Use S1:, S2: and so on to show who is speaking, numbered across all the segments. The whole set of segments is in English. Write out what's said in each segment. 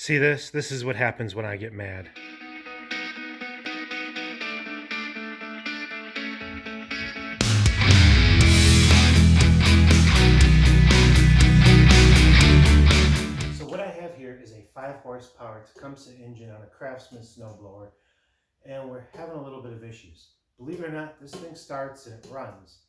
S1: See this? This is what happens when I get mad. So what I have here is a 5 horsepower Tecumseh engine on a Craftsman snowblower, and we're having a little bit of issues. Believe it or not, this thing starts and it runs,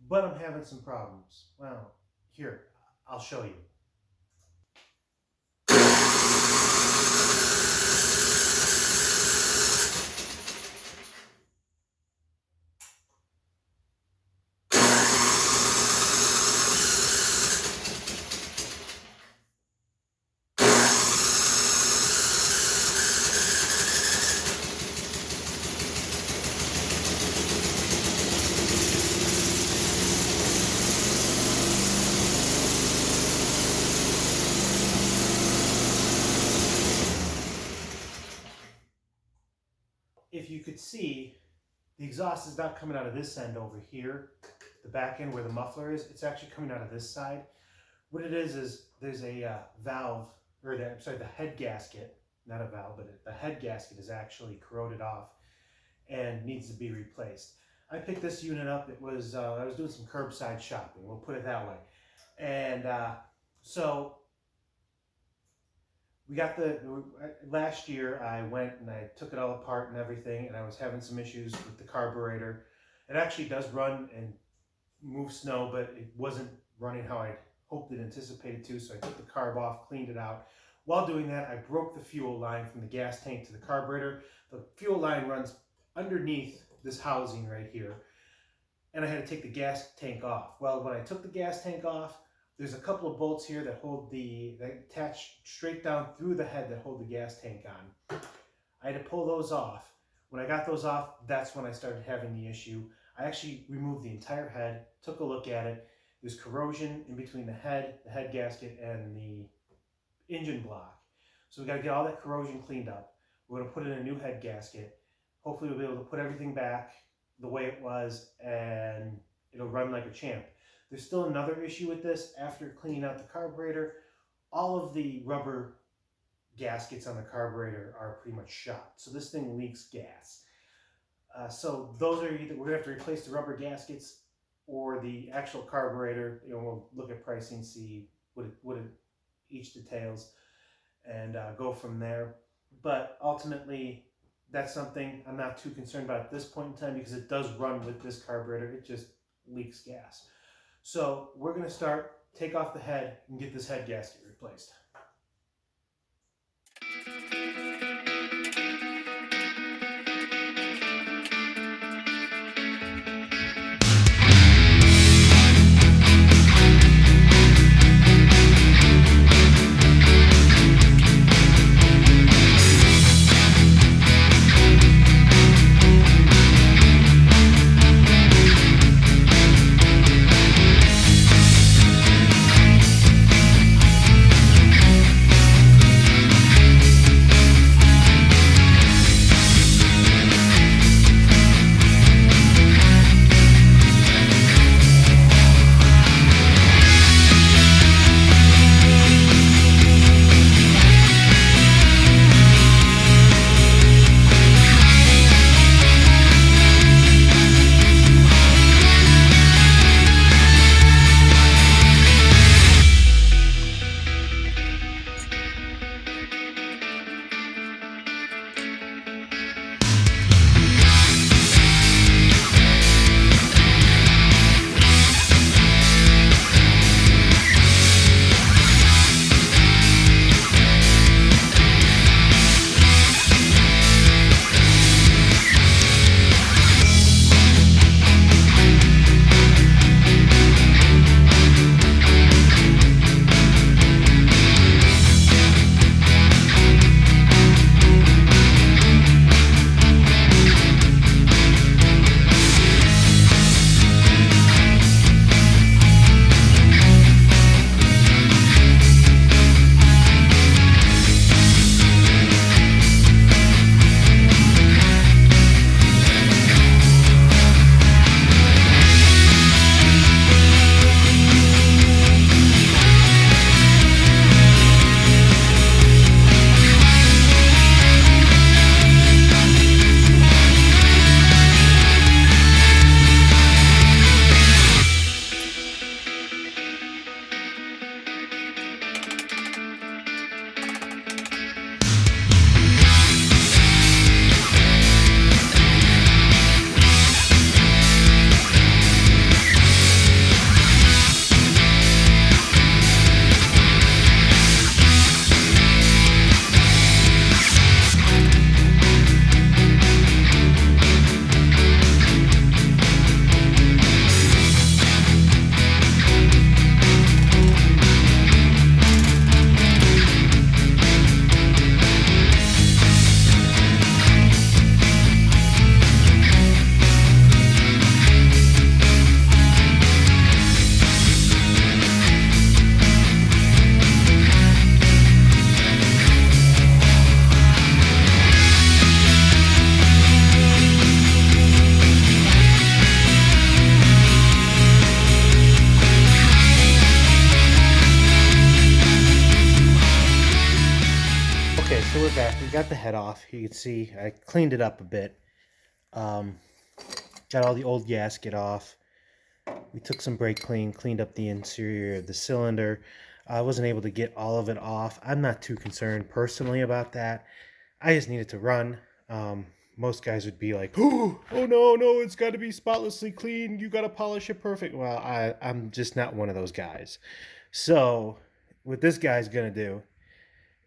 S1: but I'm having some problems. Well, here, I'll show you. If you could see, the exhaust is not coming out of this end over here, the back end where the muffler is. It's actually coming out of this side. What it is there's a valve, or the head gasket, not a valve, but the head gasket is actually corroded off and needs to be replaced. I picked this unit up. It was I was doing some curbside shopping, we'll put it that way. And so we got last year I went and I took it all apart and everything, and I was having some issues with the carburetor. It actually does run and move snow, but it wasn't running how I hoped it anticipated to, so I took the carb off, cleaned it out. While doing that, I broke the fuel line from the gas tank to the carburetor. The fuel line runs underneath this housing right here, and I had to take the gas tank off. Well, when I took the gas tank off, there's a couple of bolts here that attach straight down through the head that hold the gas tank on. I had to pull those off. When I got those off, that's when I started having the issue. I actually removed the entire head, took a look at it. There's corrosion in between the head gasket, and the engine block. So we got to get all that corrosion cleaned up. We're going to put in a new head gasket. Hopefully we'll be able to put everything back the way it was, and it'll run like a champ. There's still another issue with this. After cleaning out the carburetor, all of the rubber gaskets on the carburetor are pretty much shot. So this thing leaks gas. So those are either, we're going to have to replace the rubber gaskets or the actual carburetor. You know, we'll look at pricing, see what it each details, and go from there. But ultimately, that's something I'm not too concerned about at this point in time, because it does run with this carburetor. It just leaks gas. So we're going to take off the head and get this head gasket replaced. So we're back. We got the head off. You can see I cleaned it up a bit. Got all the old gasket off. We took some brake clean, cleaned up the interior of the cylinder. I wasn't able to get all of it off. I'm not too concerned personally about that. I just need it to run. Most guys would be like, oh no, it's got to be spotlessly clean. You got to polish it perfect. Well, I'm just not one of those guys. So what this guy's going to do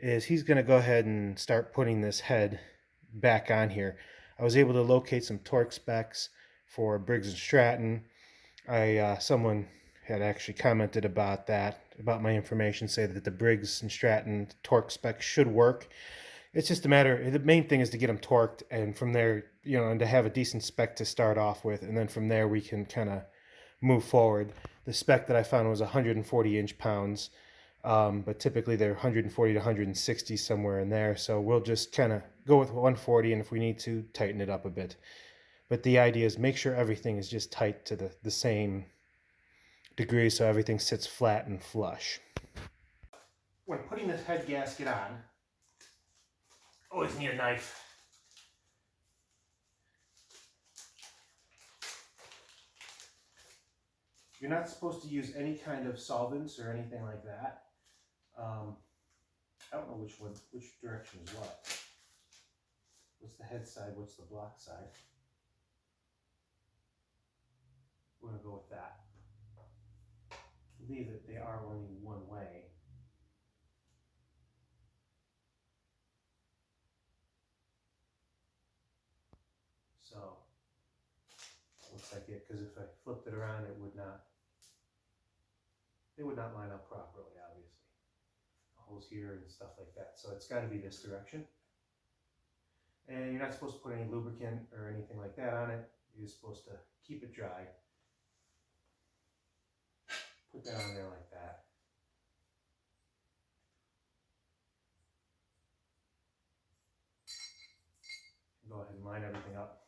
S1: is he's going to go ahead and start putting this head back on here. I was able to locate some torque specs for Briggs & Stratton. Someone had actually commented about that, about my information, say that the Briggs & Stratton torque specs should work. It's just a matter, the main thing is to get them torqued, and from there, and to have a decent spec to start off with, and then from there we can kind of move forward. The spec that I found was 140 inch-pounds. But typically they're 140 to 160, somewhere in there. So we'll just kind of go with 140, and if we need to, tighten it up a bit. But the idea is make sure everything is just tight to the same degree so everything sits flat and flush. When putting this head gasket on, always need a knife. You're not supposed to use any kind of solvents or anything like that. I don't know which direction is what. What's the head side? What's the block side? We're going to go with that. I believe that they are only one way. So, looks like it, because if I flipped it around, it would not line up properly, obviously. Holes here and stuff like that. So it's got to be this direction. And you're not supposed to put any lubricant or anything like that on it. You're supposed to keep it dry. Put that on there like that. Go ahead and line everything up.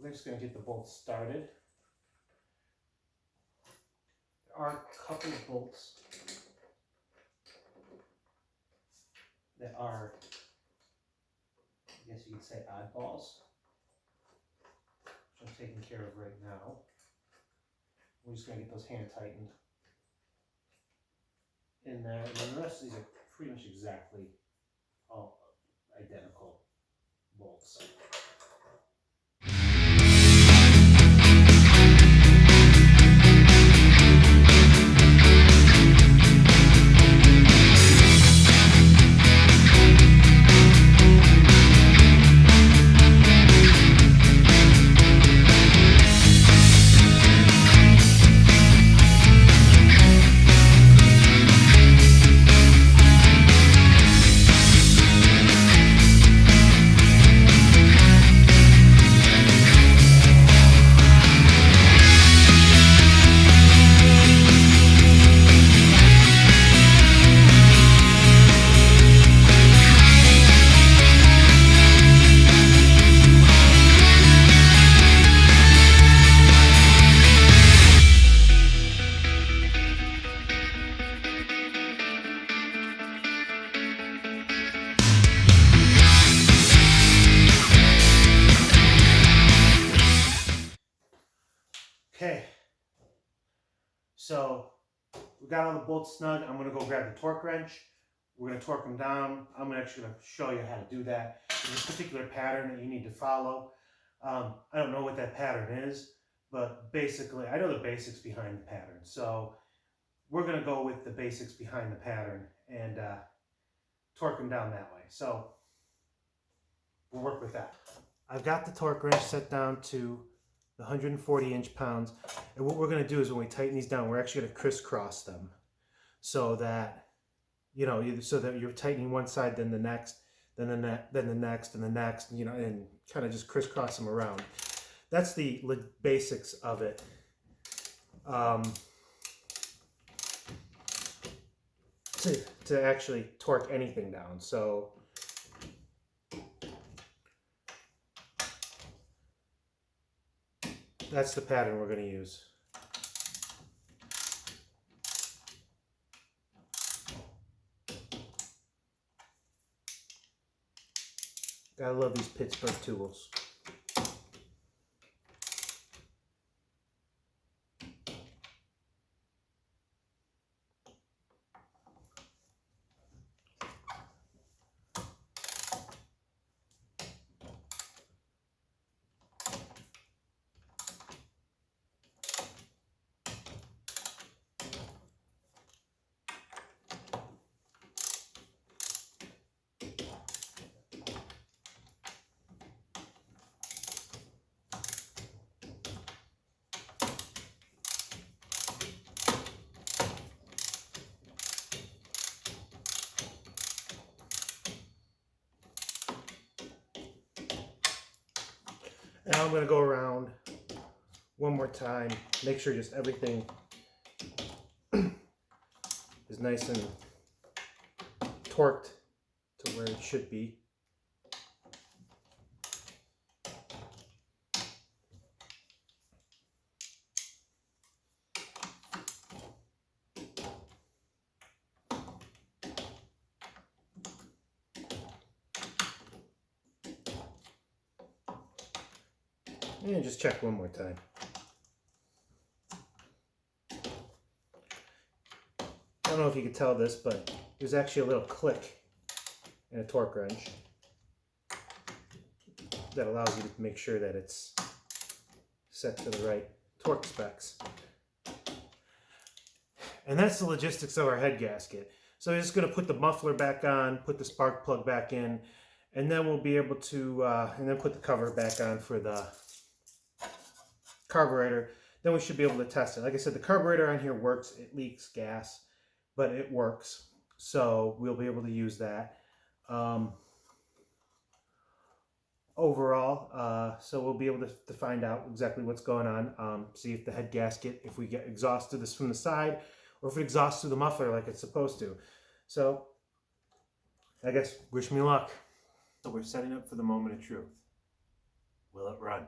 S1: We're just going to get the bolts started. There are a couple of bolts that are, I guess you could say, oddballs, which I'm taking care of right now. We're just going to get those hand tightened in there, and then the rest of these are pretty much exactly all identical bolts. Okay, so we got all the bolts snug. I'm going to go grab the torque wrench. We're going to torque them down. I'm actually going to show you how to do that. There's a particular pattern that you need to follow. I don't know what that pattern is, but basically, I know the basics behind the pattern. So we're going to go with the basics behind the pattern and torque them down that way. So we'll work with that. I've got the torque wrench set down to the 140 inch-pounds, and what we're going to do is when we tighten these down, we're actually going to crisscross them so that so that you're tightening one side, then the next, then the next, and the next, and kind of just crisscross them around. That's the basics of it. to actually torque anything down. So that's the pattern we're going to use. Gotta love these Pittsburgh tools. Now I'm going to go around one more time, make sure just everything is nice and torqued to where it should be. And just check one more time. I don't know if you can tell this, but there's actually a little click in a torque wrench that allows you to make sure that it's set to the right torque specs. And that's the logistics of our head gasket. So I'm just going to put the muffler back on, put the spark plug back in, and then we'll be able to, and then put the cover back on for the carburetor. Then we should be able to test it. Like I said, the carburetor on here works. It leaks gas, but it works. So we'll be able to use that. Overall, so we'll be able to find out exactly what's going on. See if the head gasket, if we get exhaust to this from the side, or if it exhausts through the muffler like it's supposed to. So I guess wish me luck. So we're setting up for the moment of truth. Will it run?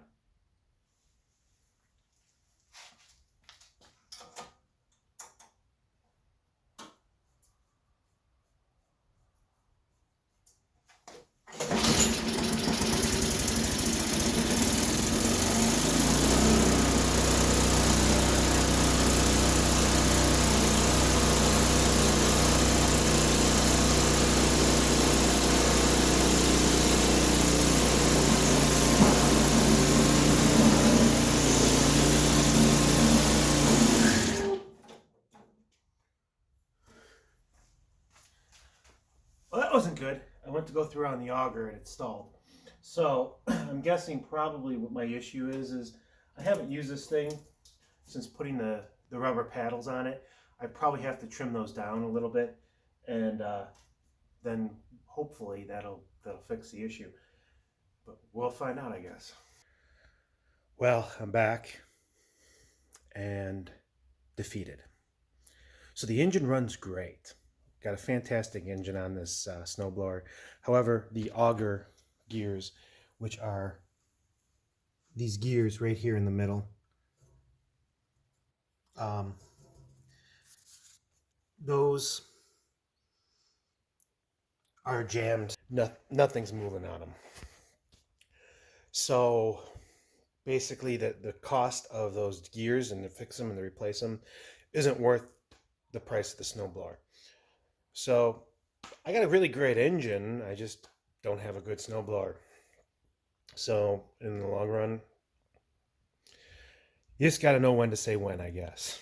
S1: Well, that wasn't good. I went to go through on the auger and it stalled. So I'm guessing probably what my issue is I haven't used this thing since putting the rubber paddles on it. I probably have to trim those down a little bit, and then hopefully that'll fix the issue. But we'll find out, I guess. Well, I'm back and defeated. So the engine runs great. Got a fantastic engine on this snowblower. However, the auger gears, which are these gears right here in the middle, those are jammed. Nothing's moving on them. So basically the cost of those gears and to fix them and to replace them isn't worth the price of the snowblower. So I got a really great engine, I just don't have a good snowblower. So in the long run, you just got to know when to say when, I guess.